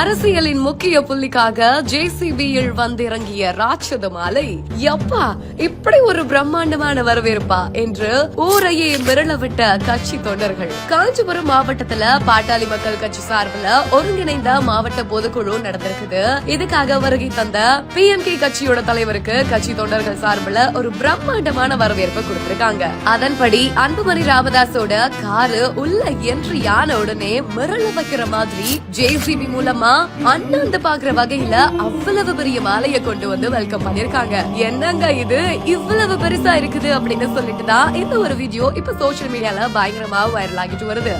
அரசியலின் முக்கிய புள்ளிக்காக ஜேசிபியில் வந்திறங்கிய ராட்சத மாலை எப்பா இப்படி ஒரு பிரம்மாண்டமான வரவேற்பா என்று ஊரையே மிரளவிட்ட கட்சி தொண்டர்கள். காஞ்சிபுரம் மாவட்டத்துல பாட்டாளி மக்கள் கட்சி சார்பில் ஒருங்கிணைந்த மாவட்ட பொதுக்குழு நடந்திருக்குது. இதுக்காக வருகை தந்த PMK கட்சியோட தலைவருக்கு கட்சி தொண்டர்கள் சார்பில் ஒரு பிரம்மாண்டமான வரவேற்பு கொடுத்திருக்காங்க. அதன்படி அன்புமணி ராமதாஸோட காரு உள்ள என்ட்ரி ஆன உடனே மிரள வைக்கிற மாதிரி ஜேசிபி மூலமா அண்ணாந்து பாக்குற வகையில அவ்வளவு பெரிய மாலையை கொண்டு வந்து வெல்கம் பண்ணிருக்காங்க. என்னங்க இது இவ்வளவு பெருசா இருக்குது அப்படின்னு சொல்லிட்டு தான் இந்த ஒரு வீடியோ இப்ப சோசியல் மீடியால பயங்கரமா வைரல் ஆகிட்டு வருது.